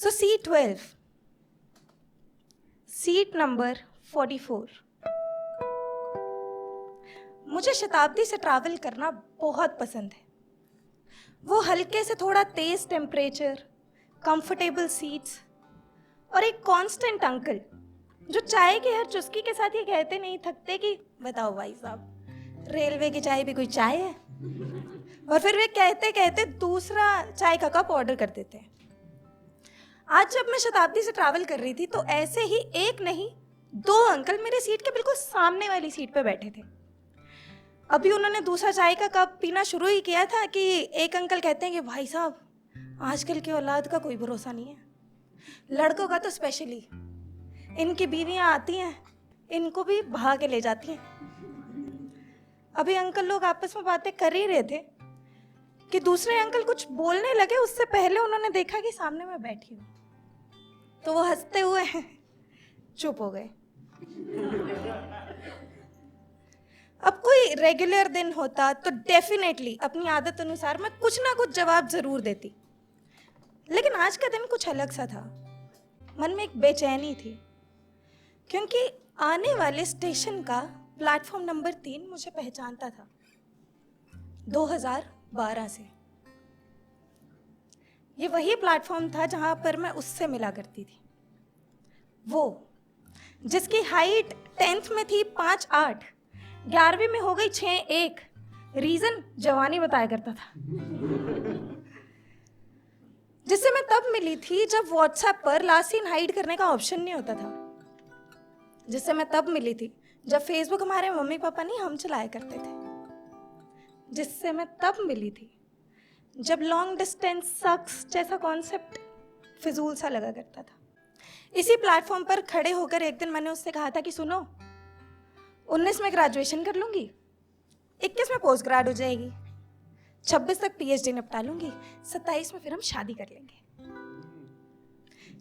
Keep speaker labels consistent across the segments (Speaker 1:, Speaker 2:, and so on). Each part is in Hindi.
Speaker 1: So C12, seat number 44। मुझे शताब्दी से ट्रैवल करना बहुत पसंद है। वो हल्के से थोड़ा तेज टेम्परेचर, कंफर्टेबल सीट्स और एक कांस्टेंट अंकल जो चाय की हर चुस्की के साथ ये कहते नहीं थकते कि बताओ भाई साहब, रेलवे की चाय भी कोई चाय है। और फिर वे कहते कहते दूसरा चाय का कप ऑर्डर कर देते हैं। आज जब मैं शताब्दी से ट्रैवल कर रही थी तो ऐसे ही एक नहीं 2 अंकल मेरे सीट के बिल्कुल सामने वाली सीट पे बैठे थे। अभी उन्होंने दूसरा चाय का कप पीना शुरू ही किया था कि एक अंकल कहते हैं कि भाई साहब, आजकल की औलाद का कोई भरोसा नहीं है, लड़कों का तो स्पेशली। इनकी बीवियां आती हैं, इनको भी भगा के ले जाती हैं। अभी अंकल लोग आपस में बातें कर ही रहे थे कि दूसरे अंकल कुछ बोलने लगे। उससे पहले उन्होंने देखा कि सामने मैं बैठी हूँ, तो वो हंसते हुए चुप हो गए। अब कोई रेगुलर दिन होता तो डेफिनेटली अपनी आदत अनुसार मैं कुछ ना कुछ जवाब जरूर देती, लेकिन आज का दिन कुछ अलग सा था। मन में एक बेचैनी थी क्योंकि आने वाले स्टेशन का प्लेटफॉर्म नंबर 3 मुझे पहचानता था 2012 से। ये वही प्लेटफॉर्म था जहां पर मैं उससे मिला करती थी, वो जिसकी हाइट 10th में थी 5'8", 11वीं में हो गई 6'1", रीजन जवानी बताया करता था। जिससे मैं तब मिली थी जब व्हाट्सएप पर लास्ट सीन हाइड करने का ऑप्शन नहीं होता था। जिससे मैं तब मिली थी जब फेसबुक हमारे मम्मी पापा नहीं हम चलाया करते थे। जिससे मैं तब मिली थी जब लॉन्ग डिस्टेंस सक्स जैसा कॉन्सेप्ट फिजूल सा लगा करता था। इसी प्लेटफॉर्म पर खड़े होकर एक दिन मैंने उससे कहा था कि सुनो, 19 में ग्रेजुएशन कर लूंगी, 21 में पोस्ट ग्रेड हो जाएगी, 26 तक पीएचडी निपटा लूंगी, 27 में फिर हम शादी कर लेंगे।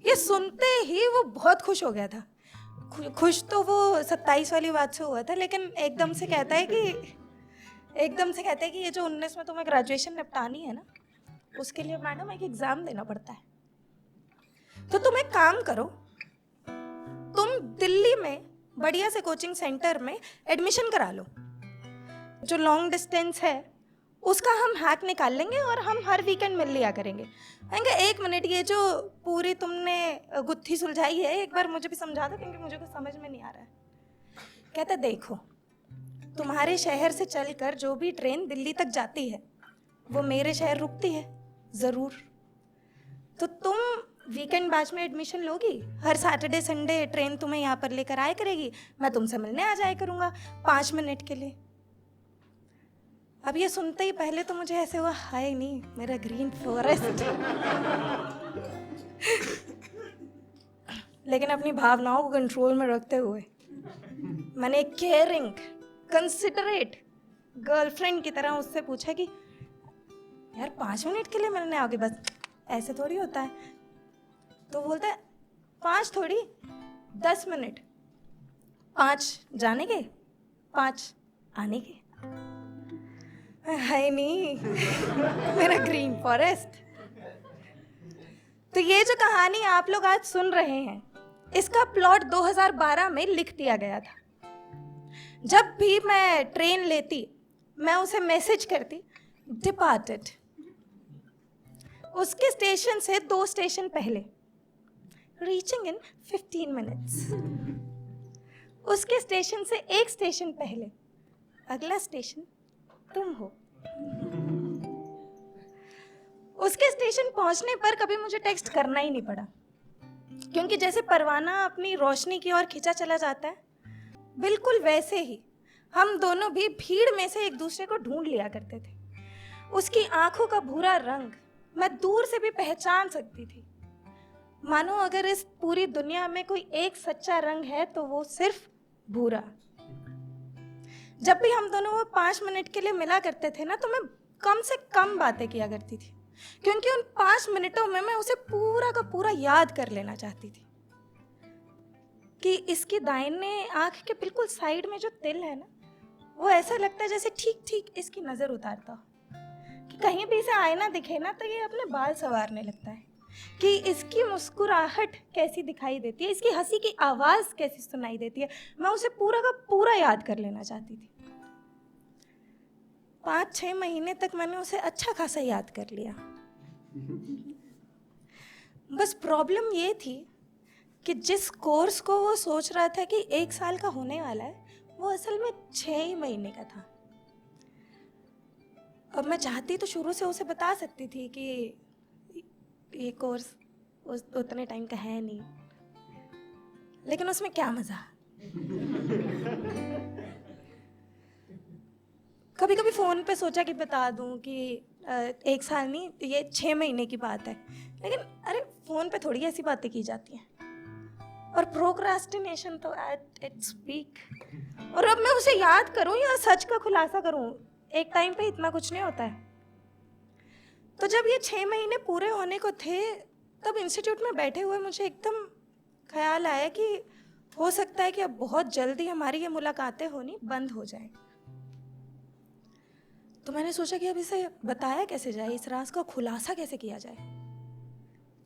Speaker 1: ये सुनते ही वो बहुत खुश हो गया था। खुश तो वो 27 वाली बात से हुआ था, लेकिन एकदम से कहता है कि ये जो 19 में तुम्हें ग्रेजुएशन निपटानी है ना, उसके लिए मैडम एक एग्जाम देना पड़ता है। तो तुम एक काम करो, तुम दिल्ली में बढ़िया से कोचिंग सेंटर में एडमिशन करा लो। जो लॉन्ग डिस्टेंस है उसका हम हैक निकाल लेंगे और हम हर वीकेंड मिल लिया करेंगे। कहेंगे 1 मिनट, ये जो पूरी तुमने गुत्थी सुलझाई है एक बार मुझे भी समझा दो, क्योंकि मुझे कुछ समझ में नहीं आ रहा है। कहते देखो, तुम्हारे शहर से चलकर जो भी ट्रेन दिल्ली तक जाती है वो मेरे शहर रुकती है ज़रूर। तो तुम वीकेंड बैच में एडमिशन लोगी, हर सैटरडे संडे ट्रेन तुम्हें यहाँ पर लेकर आया करेगी, मैं तुमसे मिलने आ जाया करूँगा 5 मिनट के लिए। अब ये सुनते ही पहले तो मुझे ऐसे हुआ, हाय नहीं मेरा ग्रीन फॉरेस्ट। लेकिन अपनी भावनाओं को कंट्रोल में रखते हुए मैंने एक केयरिंग कंसिडरेट गर्लफ्रेंड की तरह उससे पूछा कि यार 5 मिनट के लिए मिलने आओगे, बस ऐसे थोड़ी होता है। तो बोलता है 5 थोड़ी 10 मिनट, 5 जाने के 5 आने के। है नहीं मेरा ग्रीन फॉरेस्ट। तो ये जो कहानी आप लोग आज सुन रहे हैं, इसका प्लॉट 2012 में लिख दिया गया था। जब भी मैं ट्रेन लेती मैं उसे मैसेज करती डिपार्टेड। उसके स्टेशन से 2 स्टेशन पहले, रीचिंग इन 15 मिनट्स। उसके स्टेशन से 1 स्टेशन पहले, अगला स्टेशन तुम हो। उसके स्टेशन पहुंचने पर कभी मुझे टेक्स्ट करना ही नहीं पड़ा, क्योंकि जैसे परवाना अपनी रोशनी की ओर खिंचा चला जाता है, बिल्कुल वैसे ही हम दोनों भी भीड़ में से एक दूसरे को ढूंढ लिया करते थे। उसकी आंखों का भूरा रंग मैं दूर से भी पहचान सकती थी। मानो अगर इस पूरी दुनिया में कोई एक सच्चा रंग है तो वो सिर्फ भूरा। जब भी हम दोनों वो 5 मिनट के लिए मिला करते थे ना, तो मैं कम से कम बातें किया करती थी, क्योंकि उन 5 मिनटों में मैं उसे पूरा का पूरा याद कर लेना चाहती थी कि इसकी दाहिने आंख के बिल्कुल साइड में जो तिल है ना, वो ऐसा लगता है जैसे ठीक ठीक इसकी नजर उतारता हो, कि कहीं भी इसे आईना दिखे ना तो ये अपने बाल संवारने लगता है। कि इसकी मुस्कुराहट कैसी दिखाई देती है, इसकी हंसी की आवाज़ कैसी सुनाई देती है। मैं उसे पूरा का पूरा याद कर लेना चाहती थी। 5-6 महीने तक मैंने उसे अच्छा खासा याद कर लिया। बस प्रॉब्लम ये थी कि जिस कोर्स को वो सोच रहा था कि 1 साल का होने वाला है, वो असल में 6 ही महीने का था। अब मैं चाहती तो शुरू से उसे बता सकती थी कि ये कोर्स उतने टाइम का है नहीं, लेकिन उसमें क्या मजा। कभी कभी फ़ोन पे सोचा कि बता दूं कि 1 साल नहीं, ये 6 महीने की बात है, लेकिन अरे फ़ोन पे थोड़ी ऐसी बातें की जाती हैं। और प्रोक्रास्टिनेशन तो एट इट्स पीक। और अब मैं उसे याद करूं या सच का खुलासा करूं, एक टाइम पे इतना कुछ नहीं होता है। तो जब ये 6 महीने पूरे होने को थे, तब इंस्टीट्यूट में बैठे हुए मुझे एकदम ख्याल आया कि हो सकता है कि अब बहुत जल्दी हमारी ये मुलाकातें होनी बंद हो जाए। तो मैंने सोचा कि अब इसे बताया कैसे जाए, इस राज का खुलासा कैसे किया जाए।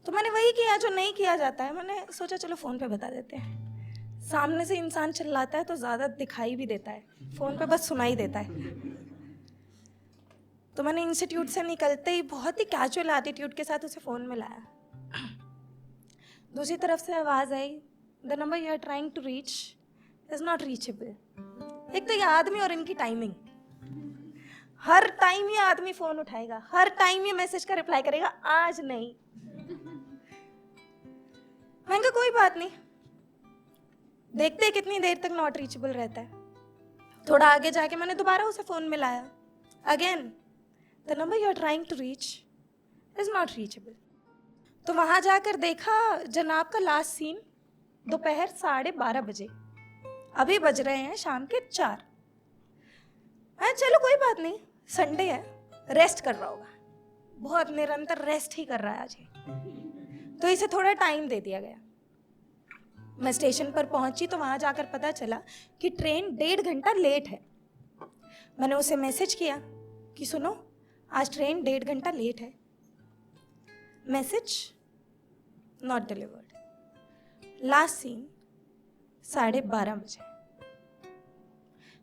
Speaker 1: तो मैंने वही किया जो नहीं किया जाता है। मैंने सोचा चलो फ़ोन पे बता देते हैं। सामने से इंसान चिल्लाता है तो ज़्यादा दिखाई भी देता है, फ़ोन पे बस सुनाई देता है। तो मैंने इंस्टीट्यूट से निकलते ही बहुत ही कैजुअल एटीट्यूड के साथ उसे फ़ोन में लाया। दूसरी तरफ से आवाज़ आई, the number you are trying to reach is not reachable. एक तो ये आदमी और इनकी टाइमिंग, हर टाइम ये आदमी फ़ोन उठाएगा, हर टाइम ये मैसेज का रिप्लाई करेगा, आज नहीं। मैंने कहा कोई बात नहीं, देखते हैं कितनी देर तक नॉट रीचेबल रहता है। थोड़ा आगे जाके मैंने दोबारा उसे फ़ोन में लाया। Again, the number you are trying to reach is not reachable. तो वहाँ जाकर देखा जनाब का लास्ट सीन दोपहर 12:30 बजे। अभी बज रहे हैं शाम के 4। चलो कोई बात नहीं, संडे है, रेस्ट कर रहा होगा, बहुत निरंतर रेस्ट ही कर रहा है आज ये। तो इसे थोड़ा टाइम दे दिया गया। मैं स्टेशन पर पहुंची तो वहाँ जाकर पता चला कि ट्रेन 1.5 घंटा लेट है। मैंने उसे मैसेज किया कि सुनो, आज ट्रेन 1.5 घंटा लेट है। Message not delivered. Last seen 12:30 बजे।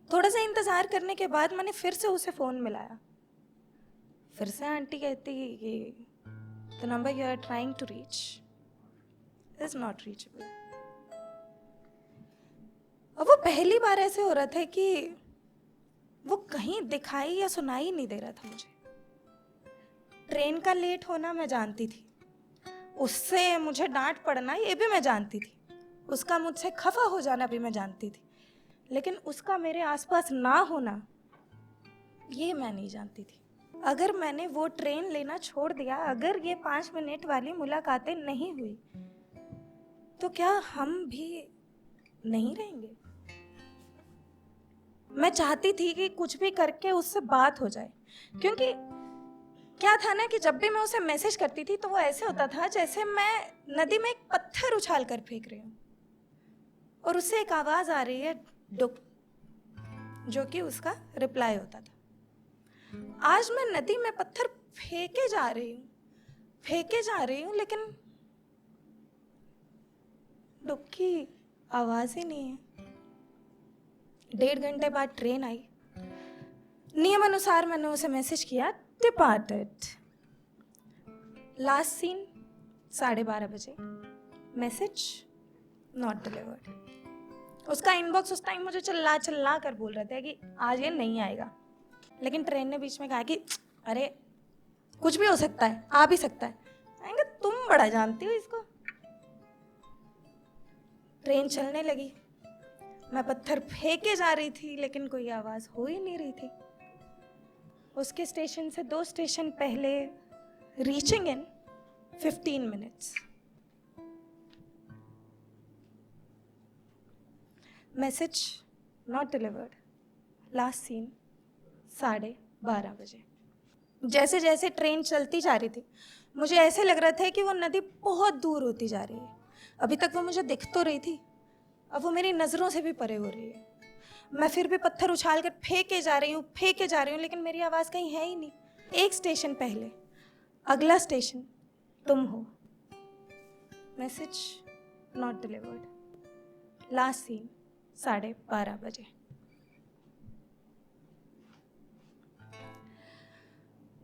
Speaker 1: थोड़ा सा इंतज़ार करने के बाद मैंने फिर से उसे फ़ोन मिलाया। फिर से आंटी कहती कि the number you are trying to reach is not reachable. और वो पहली बार ऐसे हो रहा था कि वो कहीं दिखाई या सुनाई नहीं दे रहा था मुझे। ट्रेन का लेट होना मैं जानती थी, उससे मुझे डांट पड़ना ये भी मैं जानती थी, उसका मुझसे खफा हो जाना भी मैं जानती थी, लेकिन उसका मेरे आसपास ना होना ये मैं नहीं जानती थी। अगर मैंने वो ट्रेन लेना छोड़ दिया, अगर ये 5 मिनट वाली मुलाकातें नहीं हुई, तो क्या हम भी नहीं रहेंगे? मैं चाहती थी कि कुछ भी करके उससे बात हो जाए, क्योंकि क्या था ना कि जब भी मैं उसे मैसेज करती थी तो वो ऐसे होता था जैसे मैं नदी में एक पत्थर उछाल कर फेंक रही हूँ और उससे एक आवाज आ रही है डुक, जो कि उसका रिप्लाई होता था। आज मैं नदी में पत्थर फेंके जा रही हूँ, लेकिन डुक की आवाज ही नहीं है। 1.5 घंटे बाद ट्रेन आई। नियम अनुसार मैंने उसे मैसेज किया, डिपार्टेड। लास्ट सीन 12:30 बजे, मैसेज नॉट डिलीवर्ड। उसका इनबॉक्स उस टाइम मुझे चिल्ला कर बोल रहा था कि आज ये नहीं आएगा, लेकिन ट्रेन ने बीच में कहा कि अरे कुछ भी हो सकता है, आ भी सकता है। आएंगे, तुम बड़ा जानती हो इसको। ट्रेन चलने लगी, मैं पत्थर फेंके जा रही थी, लेकिन कोई आवाज हो ही नहीं रही थी। उसके स्टेशन से 2 स्टेशन पहले, reaching in 15 minutes. Message not delivered. Last seen 12:30 बजे। जैसे जैसे ट्रेन चलती जा रही थी, मुझे ऐसे लग रहा था कि वो नदी बहुत दूर होती जा रही है। अभी तक वो मुझे दिख तो रही थी, अब वो मेरी नज़रों से भी परे हो रही है। मैं फिर भी पत्थर उछाल कर फेंके जा रही हूँ, लेकिन मेरी आवाज़ कहीं है ही नहीं। 1 स्टेशन पहले, अगला स्टेशन तुम हो। Message not delivered. Last seen 12:30 बजे।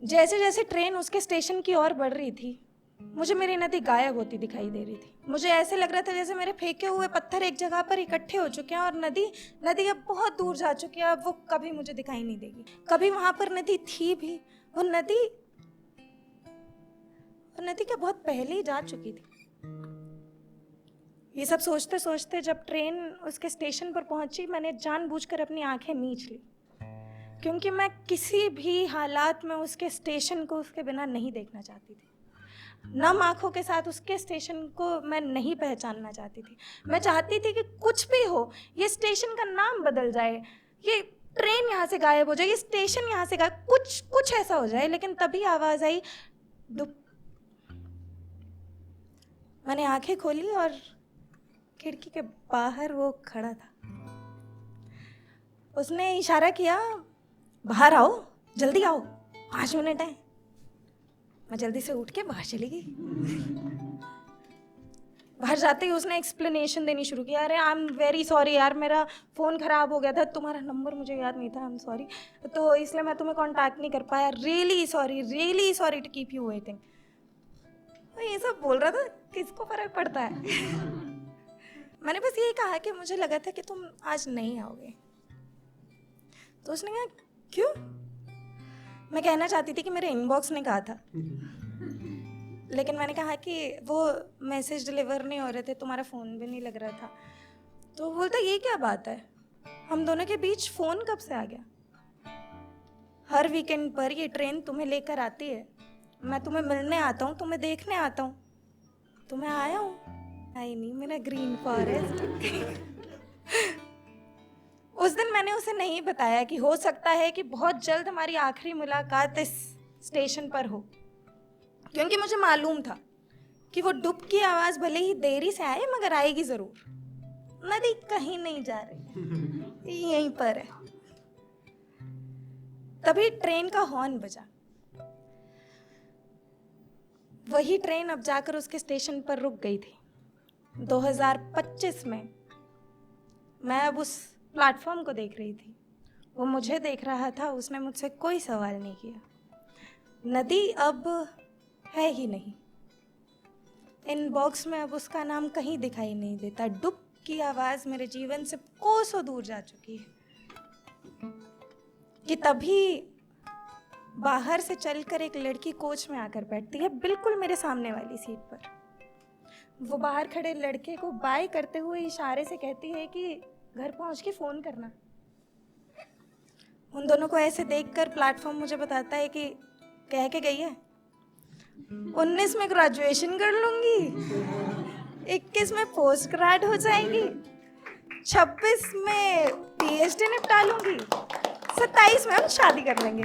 Speaker 1: जैसे जैसे ट्रेन उसके स्टेशन की ओर बढ़ रही थी, मुझे मेरी नदी गायब होती दिखाई दे रही थी। मुझे ऐसे लग रहा था जैसे मेरे फेंके हुए पत्थर एक जगह पर इकट्ठे हो चुके हैं और नदी अब बहुत दूर जा चुकी है। अब वो कभी मुझे दिखाई नहीं देगी। कभी वहां पर नदी थी भी, वो नदी क्या बहुत पहले ही जा चुकी थी। ये सब सोचते सोचते जब ट्रेन उसके स्टेशन पर पहुंची, मैंने जानबूझकर अपनी आंखें मीच ली, क्योंकि मैं किसी भी हालात में उसके स्टेशन को उसके बिना नहीं देखना चाहती थी। नम आंखों के साथ उसके स्टेशन को मैं नहीं पहचानना चाहती थी। मैं चाहती थी कि कुछ भी हो, ये स्टेशन का नाम बदल जाए, ये ट्रेन यहाँ से गायब हो जाए, ये स्टेशन यहाँ से गायब, कुछ ऐसा हो जाए। लेकिन तभी आवाज आई, डुप। मैंने आंखें खोली और खिड़की के बाहर वो खड़ा था। उसने इशारा किया, बाहर आओ, जल्दी आओ, 5 मिनट है। मैं जल्दी से उठ के बाहर चली गई। बाहर जाते ही उसने एक्सप्लेनेशन देनी शुरू की। अरे आई एम वेरी सॉरी यार, मेरा फ़ोन ख़राब हो गया था, तुम्हारा नंबर मुझे याद नहीं था, आई एम सॉरी, तो इसलिए मैं तुम्हें कांटेक्ट नहीं कर पाया। Really sorry to keep you waiting. ये सब बोल रहा था, किसको फ़र्क पड़ता है। मैंने बस यही कहा कि मुझे लगा था कि तुम आज नहीं आओगे। तो उसने कहा, क्यों? मैं कहना चाहती थी कि मेरे इनबॉक्स ने कहा था, लेकिन मैंने कहा कि वो मैसेज डिलीवर नहीं हो रहे थे, तुम्हारा फ़ोन भी नहीं लग रहा था। तो बोलता, ये क्या बात है, हम दोनों के बीच फ़ोन कब से आ गया? हर वीकेंड पर ये ट्रेन तुम्हें लेकर आती है, मैं तुम्हें मिलने आता हूँ, तुम्हें देखने आता हूँ, तुम्हें आया हूँ, आई नहीं मेरा ग्रीन फॉरेस्ट। उस दिन मैंने उसे नहीं बताया कि हो सकता है कि बहुत जल्द हमारी आखिरी मुलाकात इस स्टेशन पर हो, क्योंकि मुझे मालूम था कि वो डुब की आवाज़ भले ही देरी से आए मगर आएगी ज़रूर। नदी कहीं नहीं जा रही, यहीं पर है। तभी ट्रेन का हॉर्न बजा। वही ट्रेन अब जाकर उसके स्टेशन पर रुक गई थी। 2025 में मैं अब उस प्लेटफॉर्म को देख रही थी, वो मुझे देख रहा था। उसने मुझसे कोई सवाल नहीं किया। नदी अब है ही नहीं। इनबॉक्स में अब उसका नाम कहीं दिखाई नहीं देता। डुब की आवाज़ मेरे जीवन से कोसों दूर जा चुकी है। कि तभी बाहर से चलकर एक लड़की कोच में आकर बैठती है, बिल्कुल मेरे सामने वाली सीट पर। वो बाहर खड़े लड़के को बाय करते हुए इशारे से कहती है कि घर पहुंच के फ़ोन करना। उन दोनों को ऐसे देखकर प्लेटफॉर्म मुझे बताता है कि कह के गई है, 19 में ग्रेजुएशन कर लूंगी, 21 में पोस्ट ग्रेड हो जाएंगी, 26 में PhD निपटा लूंगी, 27 में हम शादी कर लेंगे।